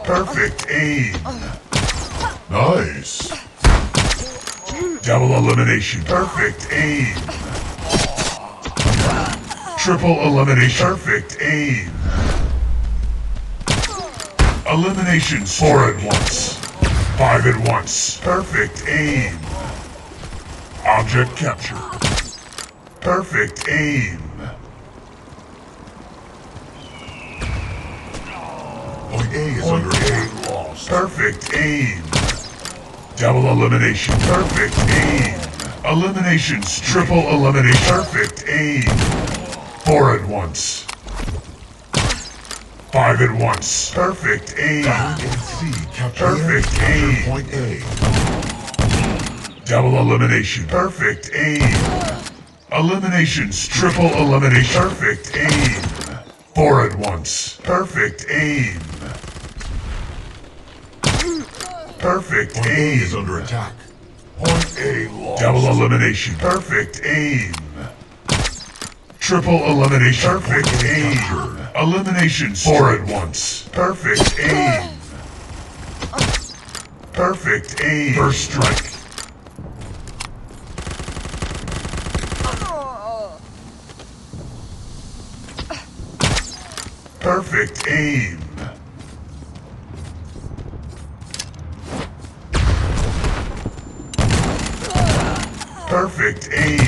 Perfect aim. Nice. Double elimination. Perfect aim. Triple elimination. Perfect aim. Eliminations. 4 at once. 5 at once. Perfect aim. Object capture. Perfect aim. Point A is under A lost. Perfect aim. Double elimination. Perfect aim. Eliminations. Triple elimination. Perfect aim. 4 at once. 5 at once. Perfect aim. Perfect aim. Point A. Double elimination. Perfect aim. Eliminations. Triple elimination. Perfect aim. 4 at once. Perfect aim. Perfect aim. Is under attack. Point A lost. Double elimination. Perfect aim. Triple elimination. Perfect aim. Eliminations. 4 at once. Perfect aim. Perfect aim. First strike. Perfect aim. Perfect aim.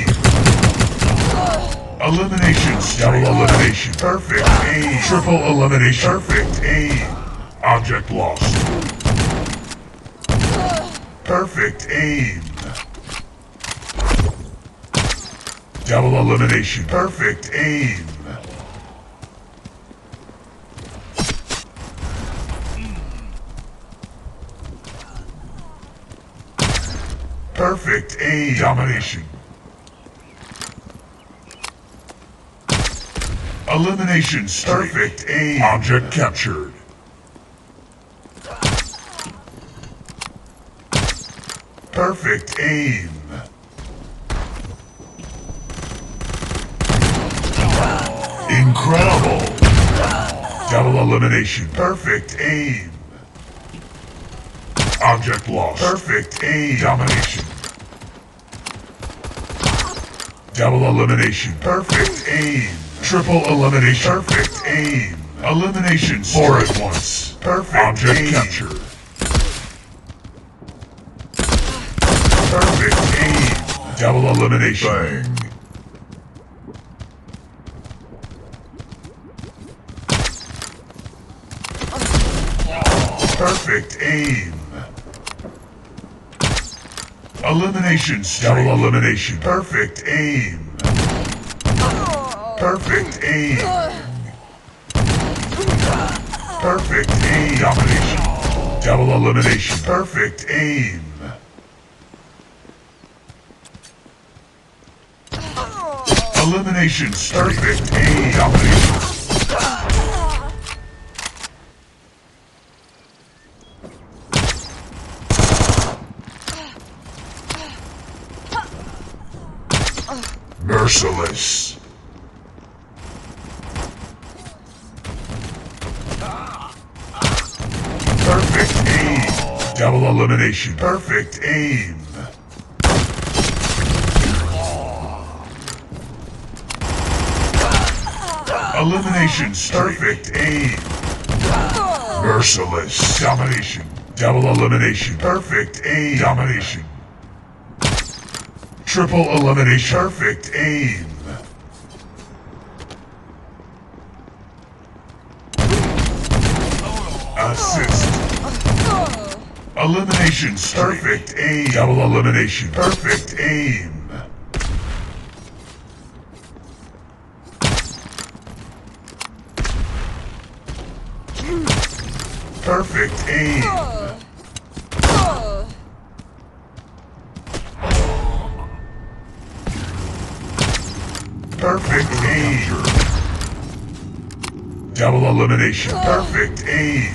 Eliminations. Double elimination. Perfect aim. Triple elimination. Perfect aim. Object lost. Perfect aim. Double elimination. Perfect aim. Perfect aim. Domination. Eliminations. Perfect aim. Object captured. Perfect aim. Incredible. Double elimination. Perfect aim. Object lost. Perfect aim. Domination. Double elimination. Perfect aim. Triple elimination. Perfect aim. Eliminations. 4 at once. Perfect object aim. Capture. Perfect aim. Double elimination. Bang. Perfect aim. Eliminations. Double elimination. Perfect aim. Perfect aim. Perfect aim. Domination. Double elimination. Perfect aim. Eliminations. Perfect aim. Domination. Merciless. Perfect aim. Double elimination. Perfect aim. Eliminations. Perfect aim. Merciless. Domination. Double elimination. Perfect aim. Domination. Triple elimination. Perfect aim. Assist. Eliminations. Perfect aim. Double elimination. Perfect aim. Perfect aim. Perfect aim. Double elimination. Perfect aim.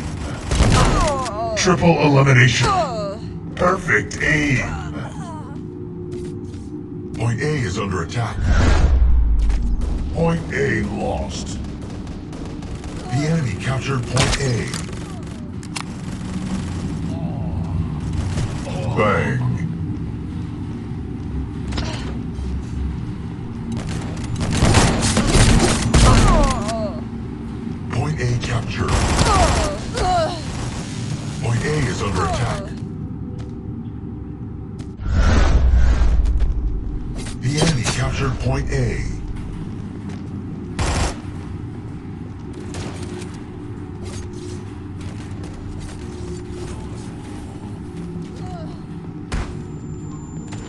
Triple elimination. Perfect aim. Point A is under attack. Point A lost. The enemy captured Point A. Bang. Point A captured. Point A is under attack. The enemy captured Point A.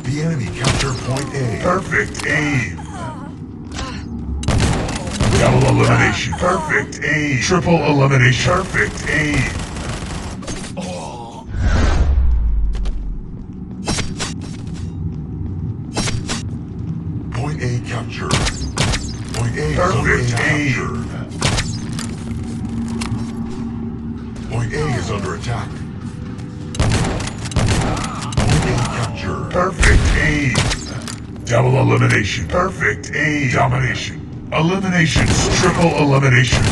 The enemy captured Point A. Perfect aim. Double elimination. Perfect aim. Triple elimination. Perfect aim. Point A captured. Point A perfect aim. Point A is under attack. Point A captured. Perfect aim. Double elimination. Perfect aim. Domination. Eliminations. Triple elimination.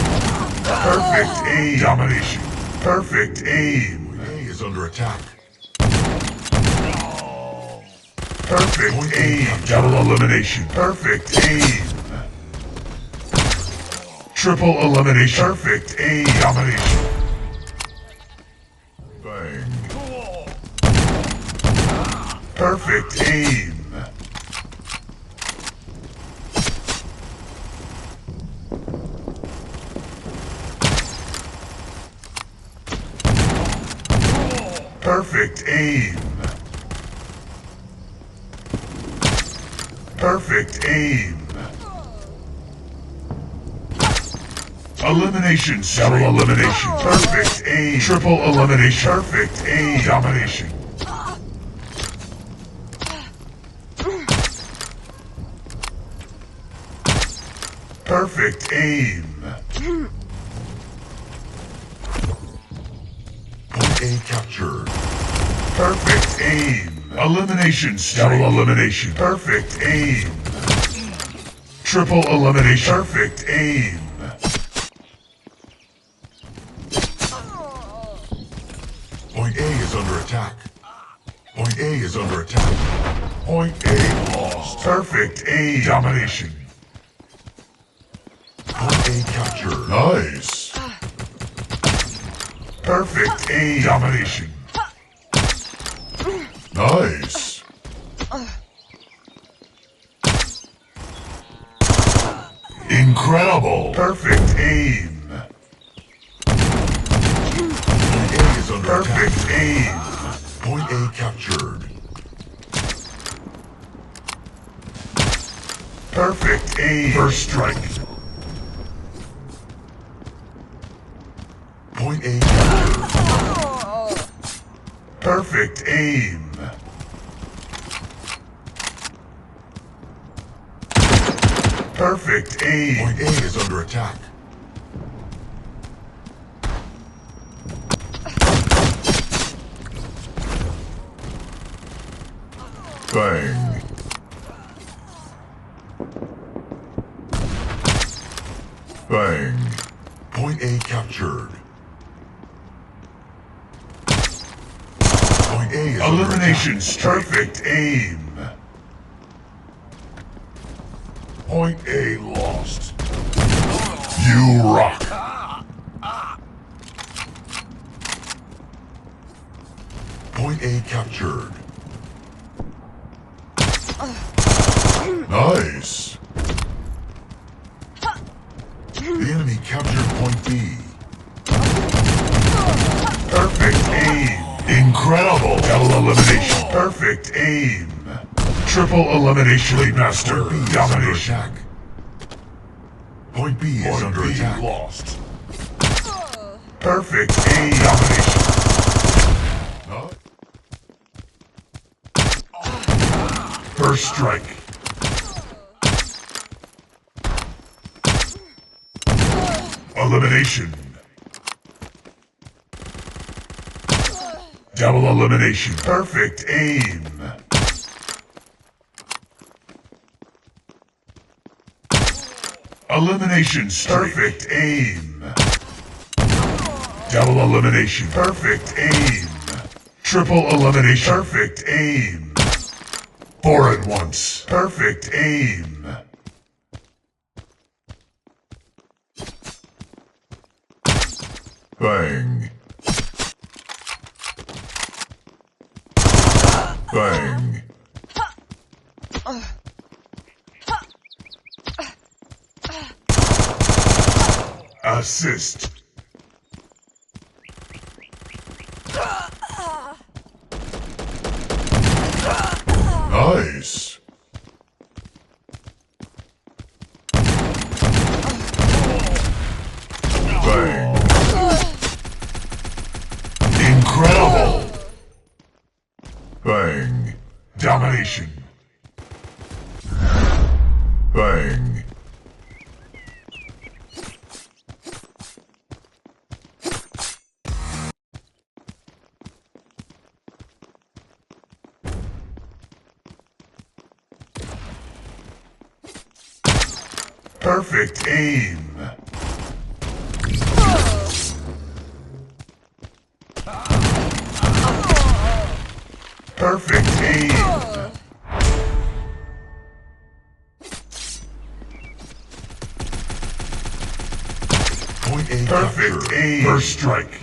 Perfect aim. Domination. Perfect aim. Point A is under attack. Perfect aim. Double elimination. Perfect aim. Triple elimination. Perfect aim. Domination. Bang. Perfect aim. Perfect aim. Perfect aim. Elimination. Double elimination. Perfect aim. Triple elimination. Perfect aim. Domination. Perfect aim. Point A captured. Perfect aim. Elimination. Double elimination. Perfect aim. Triple elimination. Perfect aim. Point A is under attack. Point A is under attack. Point A lost. Perfect aim. Domination. Point A captured. Nice. Perfect aim. Domination. Nice. Incredible. Perfect aim. Point A is under perfect attack. Aim. Point A captured. Perfect aim. First strike. Point A captured. Perfect aim. Perfect aim. Point A is under attack. Bang. Bang. Point A captured. Point A is eliminations. Perfect aim. Point A lost. You rock. Point A captured. Nice. The enemy captured Point B. Perfect aim. Incredible. Double elimination. Perfect aim. Triple elimination. Lead master. Domination. Point B is under attack. Lost. Perfect aim. Domination. First strike. Elimination. Double elimination. Perfect aim. Elimination. Perfect aim. Double elimination. Perfect aim. Triple elimination. Perfect aim. 4 at once. Perfect aim. Bang. Bang. Assist. Nice. Bang. Incredible. Bang. Domination. Bang. Perfect aim. Perfect aim. Point A. Perfect aim. First strike.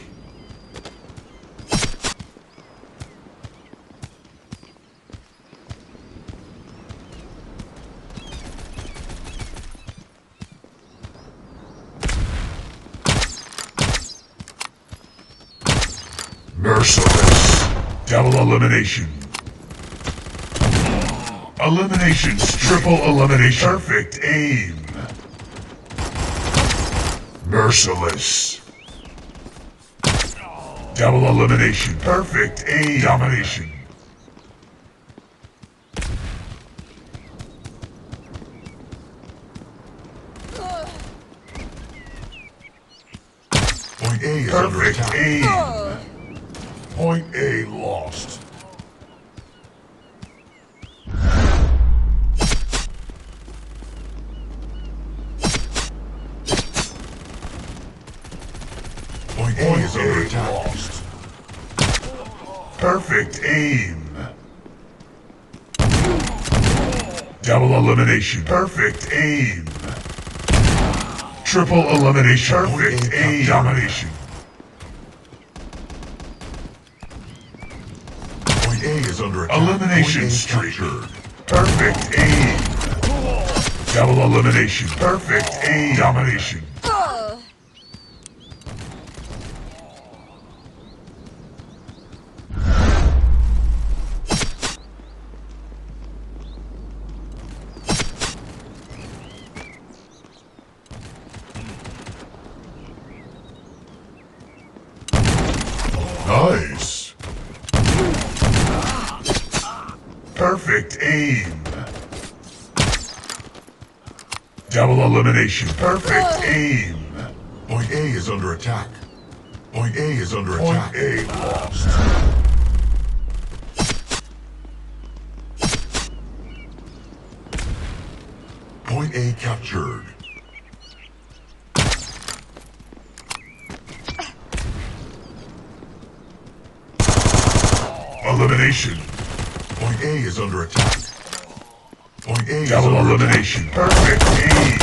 Merciless. Double elimination. Eliminations. Triple elimination. Perfect aim. Merciless. Double elimination. Perfect aim. Domination. Point A is under attack. Perfect aim. Point A lost. Point A is under attack. Lost. Perfect aim. Double elimination. Perfect aim. Triple elimination. Perfect aim. Domination. Point A is under attack. Elimination streak. Perfect aim. Double elimination. Perfect aim. Domination. Nice. Perfect aim. Double elimination. Perfect aim. Point A is under attack. Point A is under attack. Point A lost. Point A captured. Elimination. Point A is under attack. Point A is under elimination. Attack. Perfect aim.